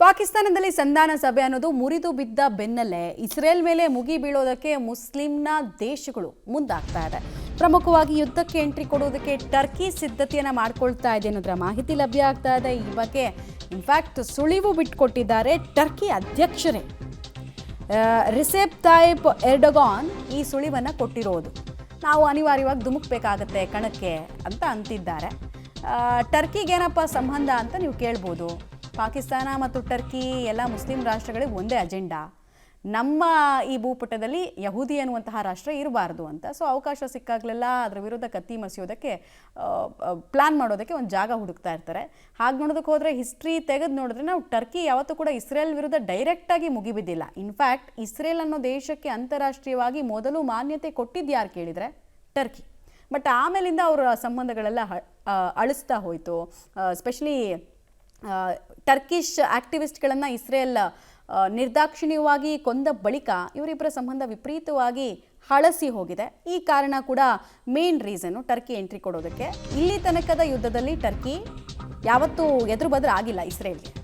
ಪಾಕಿಸ್ತಾನದಲ್ಲಿ ಸಂಧಾನ ಸಭೆ ಅನ್ನೋದು ಮುರಿದು ಬಿದ್ದ ಬೆನ್ನಲ್ಲೇ ಇಸ್ರೇಲ್ ಮೇಲೆ ಮುಗಿ ಬೀಳೋದಕ್ಕೆ ಮುಸ್ಲಿಂನ ದೇಶಗಳು ಮುಂದಾಗ್ತಾ ಇದೆ. ಪ್ರಮುಖವಾಗಿ ಯುದ್ಧಕ್ಕೆ ಎಂಟ್ರಿ ಕೊಡೋದಕ್ಕೆ ಟರ್ಕಿ ಸಿದ್ಧತೆಯನ್ನು ಮಾಡ್ಕೊಳ್ತಾ ಇದೆ ಅನ್ನೋದರ ಮಾಹಿತಿ ಲಭ್ಯ ಆಗ್ತಾ ಇದೆ. ಈ ಬಗ್ಗೆ ಇನ್ಫ್ಯಾಕ್ಟ್ ಸುಳಿವು ಬಿಟ್ಟುಕೊಟ್ಟಿದ್ದಾರೆ ಟರ್ಕಿ ಅಧ್ಯಕ್ಷರೇ. ರಿಸೆಪ್ ತಾಯಿಪ್ ಎರ್ಡಗಾನ್ ಈ ಸುಳಿವನ್ನು ಕೊಟ್ಟಿರೋದು. ನಾವು ಅನಿವಾರ್ಯವಾಗಿ ಧುಮುಕ್ಬೇಕಾಗತ್ತೆ ಕಣಕ್ಕೆ ಅಂತ ಅಂತಿದ್ದಾರೆ. ಟರ್ಕಿಗೇನಪ್ಪ ಸಂಬಂಧ ಅಂತ ನೀವು ಕೇಳ್ಬೋದು. ಪಾಕಿಸ್ತಾನ ಮತ್ತು ಟರ್ಕಿ ಎಲ್ಲ ಮುಸ್ಲಿಂ ರಾಷ್ಟ್ರಗಳಿಗೆ ಒಂದೇ ಅಜೆಂಡಾ. ನಮ್ಮ ಈ ಭೂಪಟದಲ್ಲಿ ಯಹೂದಿ ಅನ್ನುವಂತಹ ರಾಷ್ಟ್ರ ಇರಬಾರ್ದು ಅಂತ. ಸೊ ಅವಕಾಶ ಸಿಕ್ಕಾಗಲೆಲ್ಲ ಅದರ ವಿರುದ್ಧ ಕತ್ತಿ ಮಸಿಯೋದಕ್ಕೆ ಪ್ಲ್ಯಾನ್ ಮಾಡೋದಕ್ಕೆ ಒಂದು ಜಾಗ ಹುಡುಕ್ತಾ ಇರ್ತಾರೆ. ಹಾಗೆ ನೋಡೋದಕ್ಕೆ ಹೋದರೆ ಹಿಸ್ಟ್ರಿ ತೆಗೆದು ನೋಡಿದ್ರೆ ನಾವು ಟರ್ಕಿ ಯಾವತ್ತೂ ಕೂಡ ಇಸ್ರೇಲ್ ವಿರುದ್ಧ ಡೈರೆಕ್ಟಾಗಿ ಮುಗಿಬಿದ್ದಿಲ್ಲ. ಇನ್ಫ್ಯಾಕ್ಟ್ ಇಸ್ರೇಲ್ ಅನ್ನೋ ದೇಶಕ್ಕೆ ಅಂತಾರಾಷ್ಟ್ರೀಯವಾಗಿ ಮೊದಲು ಮಾನ್ಯತೆ ಕೊಟ್ಟಿದ್ದು ಯಾರು ಕೇಳಿದರೆ ಟರ್ಕಿ. ಬಟ್ ಆಮೇಲಿಂದ ಅವರ ಸಂಬಂಧಗಳೆಲ್ಲ ಅಳಿಸ್ತಾ ಹೋಯಿತು. ಸ್ಪೆಷಲಿ ಟರ್ಕಿಶ್ ಆಕ್ಟಿವಿಸ್ಟ್ಗಳನ್ನು ಇಸ್ರೇಲ್ ನಿರ್ದಾಕ್ಷಿಣ್ಯವಾಗಿ ಕೊಂದ ಬಳಿಕ ಇವರಿಬ್ಬರ ಸಂಬಂಧ ವಿಪರೀತವಾಗಿ ಹಳಸಿ ಹೋಗಿದೆ. ಈ ಕಾರಣ ಕೂಡ ಮೇನ್ ರೀಸನ್ನು ಟರ್ಕಿ ಎಂಟ್ರಿ ಕೊಡೋದಕ್ಕೆ. ಇಲ್ಲಿ ತನಕದ ಯುದ್ಧದಲ್ಲಿ ಟರ್ಕಿ ಯಾವತ್ತೂ ಎದುರು ಬದಲು ಆಗಿಲ್ಲ ಇಸ್ರೇಲ್ಗೆ.